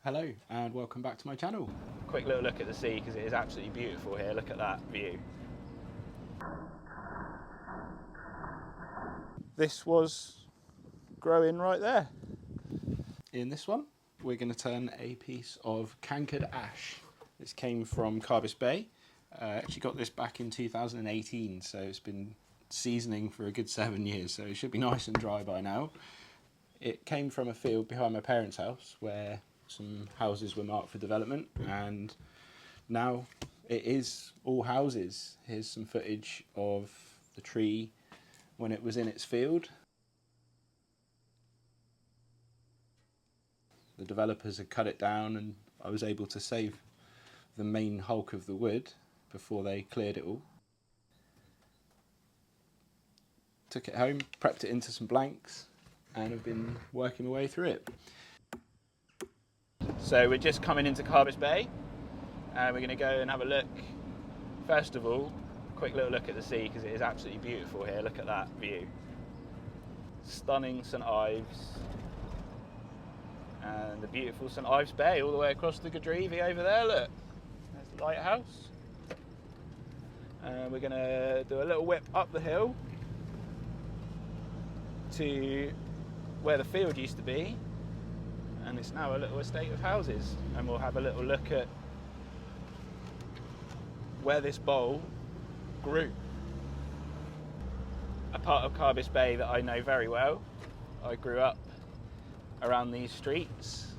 Hello and welcome back to my channel. Quick little look at the sea because it is absolutely beautiful here. Look at that view. This was growing right there. In this one we're going to turn a piece of Cankered Ash. This came from Carbis Bay. Actually got this back in 2018, so it's been seasoning for a good 7 years, so it should be nice and dry by now. It came from a field behind my parents' house where some houses were marked for development, and now it is all houses. Here's some footage of the tree when it was in its field. The developers had cut it down and I was able to save the main hulk of the wood before they cleared it all. Took it home, prepped it into some blanks, and have been working my way through it. So we're just coming into Carbis Bay and we're going to go and have a look. First of all, quick little look at the sea because it is absolutely beautiful here. Look at that view. Stunning St Ives and the beautiful St Ives Bay all the way across the Gadrevi over there. Look, there's the lighthouse. And we're going to do a little whip up the hill to where the field used to be, and it's now a little estate of houses, and we'll have a little look at where this bowl grew. A part of Carbis Bay that I know very well. I grew up around these streets,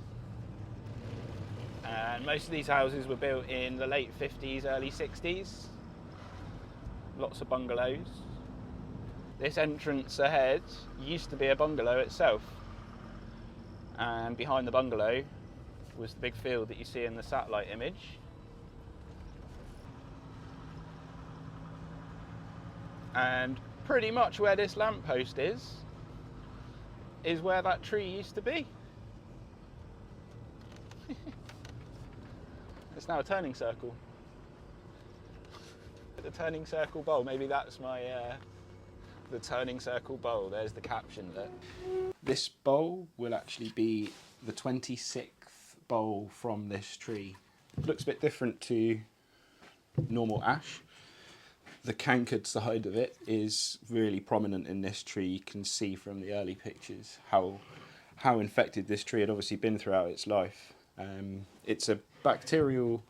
and most of these houses were built in the late 50s, early 60s. Lots of bungalows. This entrance ahead used to be a bungalow itself, and behind the bungalow was the big field that you see in the satellite image. And pretty much where this lamppost is where that tree used to be. It's now a turning circle. The turning circle bowl, maybe that's my the turning circle bowl. There's the caption there. This bowl will actually be the 26th bowl from this tree. It looks a bit different to normal ash. The cankered side of it is really prominent in this tree. You can see from the early pictures how infected this tree had obviously been throughout its life. It's a bacterial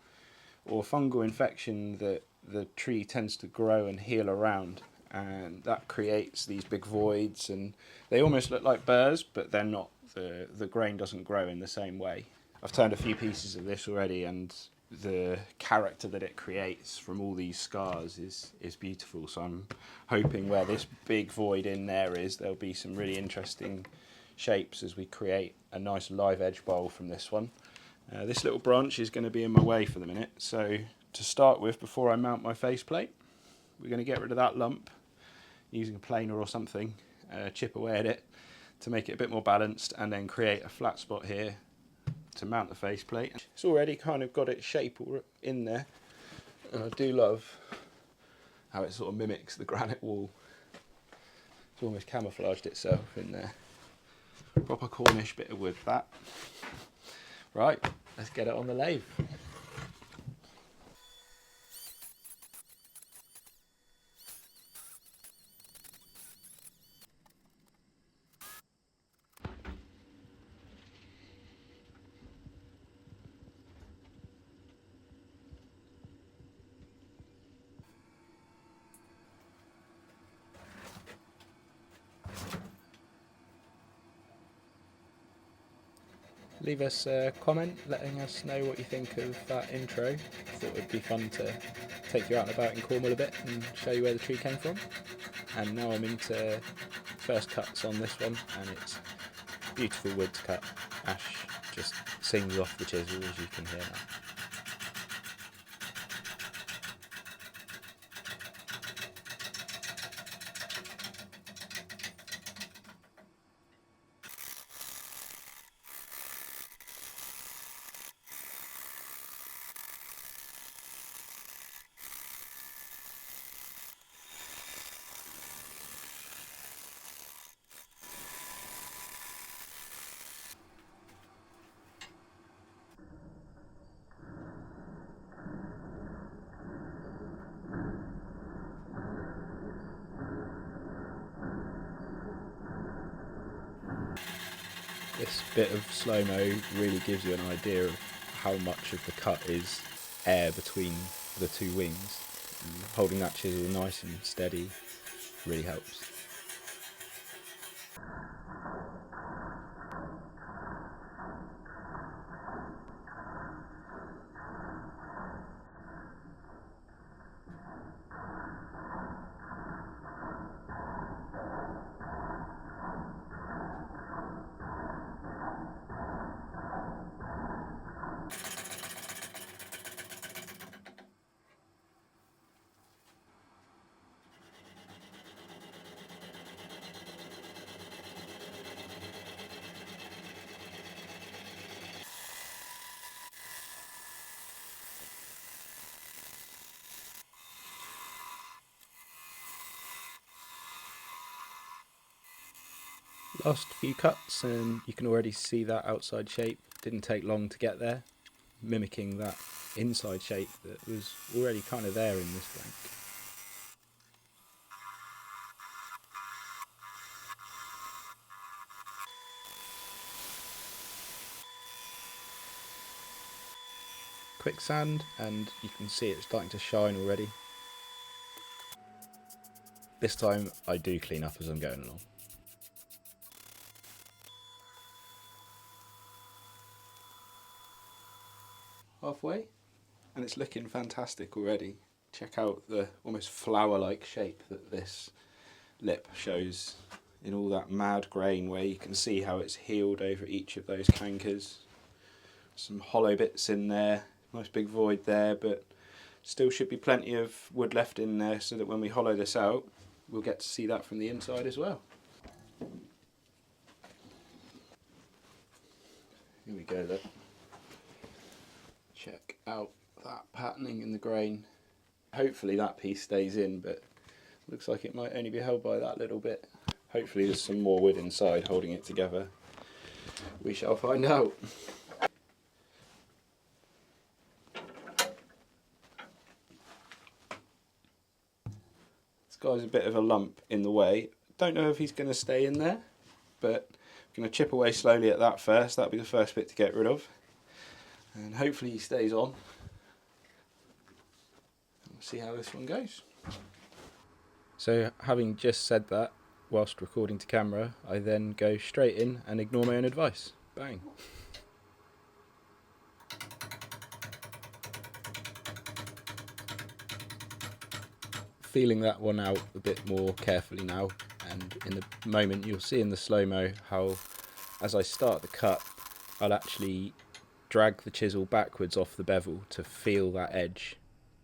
or fungal infection that the tree tends to grow and heal around, and that creates these big voids, and they almost look like burrs, but they're not. The grain doesn't grow in the same way. I've turned a few pieces of this already, and the character that it creates from all these scars is beautiful. So I'm hoping where this big void in there is, there'll be some really interesting shapes as we create a nice live edge bowl from this one. This little branch is going to be in my way for the minute, so to start with, before I mount my faceplate, we're going to get rid of that lump using a planer or something, chip away at it to make it a bit more balanced, and then create a flat spot here to mount the faceplate. It's already kind of got its shape in there, and I do love how it sort of mimics the granite wall. It's almost camouflaged itself in there. Proper Cornish bit of wood, that. Right, let's get it on the lathe. Leave us a comment letting us know what you think of that intro. Thought it would be fun to take you out and about in Cornwall a bit and show you where the tree came from. And now I'm into first cuts on this one, and it's beautiful wood to cut. Ash just sings off the chisel, as you can hear now. This bit of slow-mo really gives you an idea of how much of the cut is air between the two wings. And holding that chisel nice and steady really helps. Last few cuts and you can already see that outside shape. Didn't take long to get there, mimicking that inside shape that was already kind of there in this blank. Quick sand and you can see it starting to shine already. This time I do clean up as I'm going along. Halfway and it's looking fantastic already. Check out the almost flower-like shape that this lip shows in all that mad grain, where you can see how it's healed over each of those cankers. Some hollow bits in there, nice big void there, but still should be plenty of wood left in there so that when we hollow this out we'll get to see that from the inside as well. Here we go then. Check out that patterning in the grain. Hopefully that piece stays in, but looks like it might only be held by that little bit. Hopefully there's some more wood inside holding it together. We shall find out. This guy's a bit of a lump in the way. Don't know if he's going to stay in there, but I'm going to chip away slowly at that first. That'll be the first bit to get rid of. And hopefully he stays on. We'll see how this one goes. So having just said that, whilst recording to camera, I then go straight in and ignore my own advice. Bang. Feeling that one out a bit more carefully now, and in the moment you'll see in the slow-mo how as I start the cut I'll actually drag the chisel backwards off the bevel to feel that edge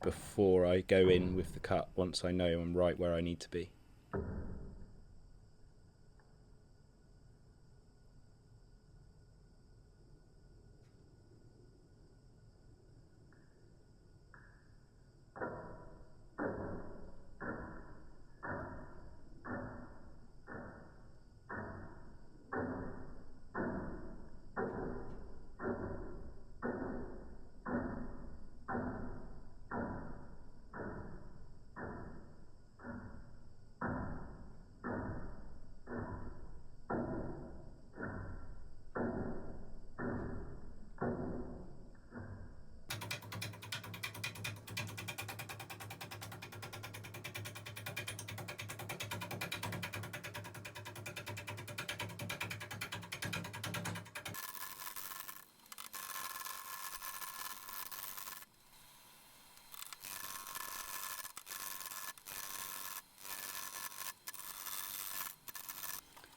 before I go in with the cut, once I know I'm right where I need to be.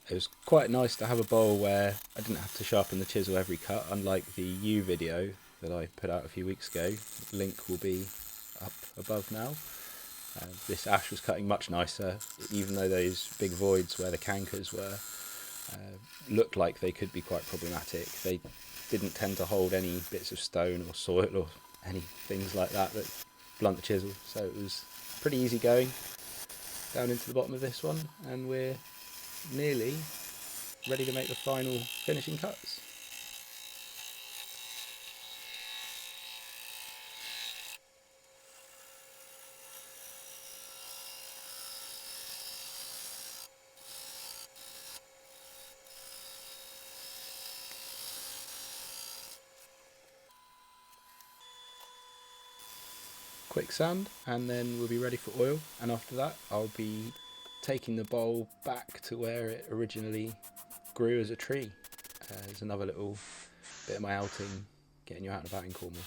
It was quite nice to have a bowl where I didn't have to sharpen the chisel every cut, unlike the U video that I put out a few weeks ago. The link will be up above now. This ash was cutting much nicer, even though those big voids where the cankers were looked like they could be quite problematic. They didn't tend to hold any bits of stone or soil or any things like that that blunt the chisel, so it was pretty easy going down into the bottom of this one, and we're nearly ready to make the final finishing cuts. quick sand, and then we'll be ready for oil. And after that, I'll be taking the bowl back to where it originally grew as a tree. There's another little bit of my outing, getting you out and about in Cornwall.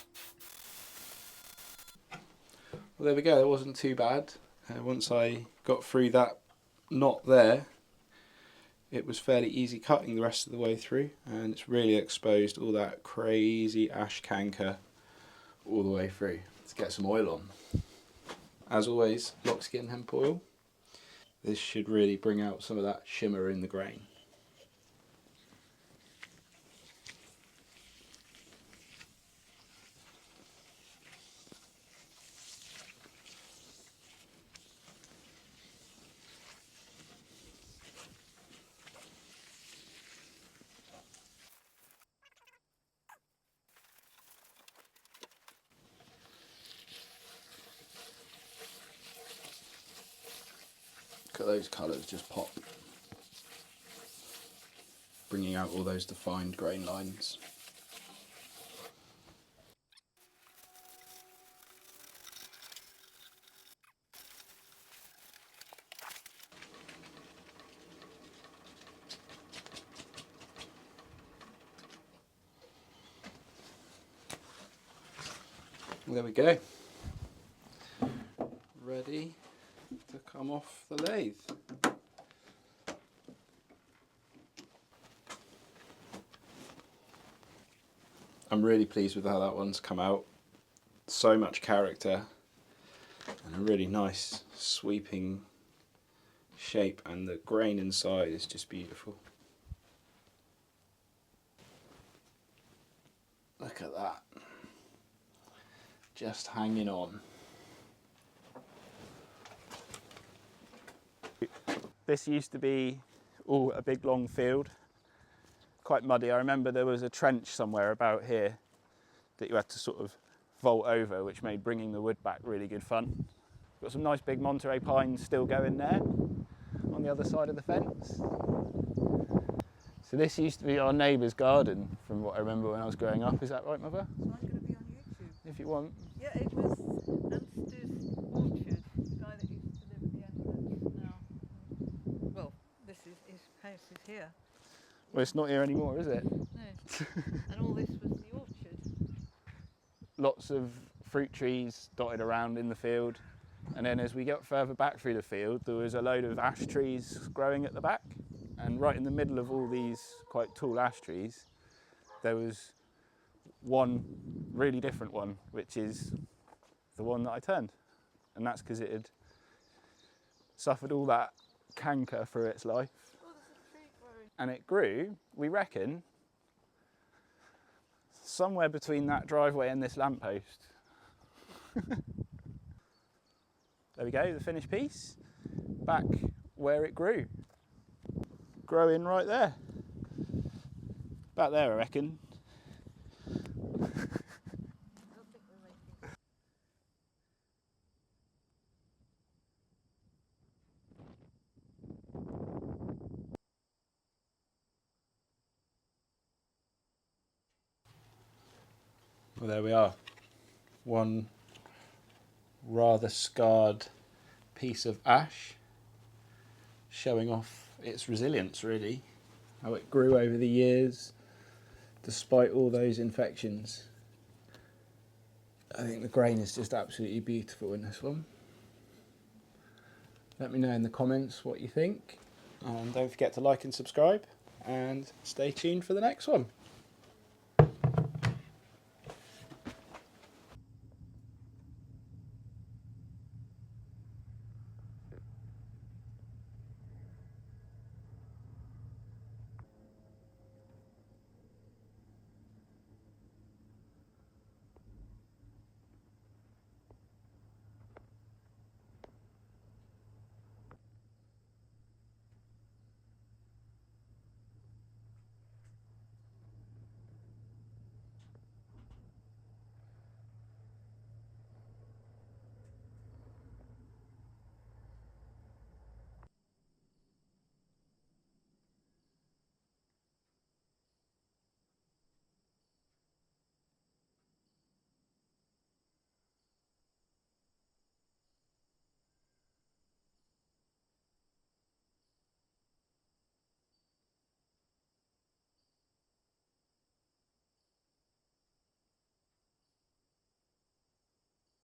Well, there we go. It wasn't too bad. Once I got through that knot there, it was fairly easy cutting the rest of the way through, and it's really exposed all that crazy ash canker all the way through. Let's get some oil on. As always, lockskin hemp oil. This should really bring out some of that shimmer in the grain. Look at those colours just pop, bringing out all those defined grain lines. There we go. Ready to come off the lathe. I'm really pleased with how that one's come out. So much character and a really nice sweeping shape, and the grain inside is just beautiful. Look at that. Just hanging on. This used to be all a big long field, quite muddy. I remember there was a trench somewhere about here that you had to sort of vault over, which made bringing the wood back really good fun. Got some nice big Monterey pines still going there on the other side of the fence. So this used to be our neighbour's garden, from what I remember when I was growing up. Is that right, Mother? So I'm going to be on YouTube. If you want. Yeah, it was Anstew's Orchard, the guy that used to live at the end that's now. Well, this is his house is here. Well, it's not here anymore, is it? No. And all this was the orchard. Lots of fruit trees dotted around in the field. And then as we got further back through the field, there was a load of ash trees growing at the back. And right in the middle of all these quite tall ash trees, there was one really different one, which is the one that I turned. And that's because it had suffered all that canker through its life. Oh, there's a tree growing. And it grew, we reckon, somewhere between that driveway and this lamppost. There we go, the finished piece, back where it grew. Growing right there. About there, I reckon. Well, there we are. One rather scarred piece of ash, showing off its resilience, really. How it grew over the years, despite all those infections. I think the grain is just absolutely beautiful in this one. Let me know in the comments what you think. And don't forget to like and subscribe, and stay tuned for the next one.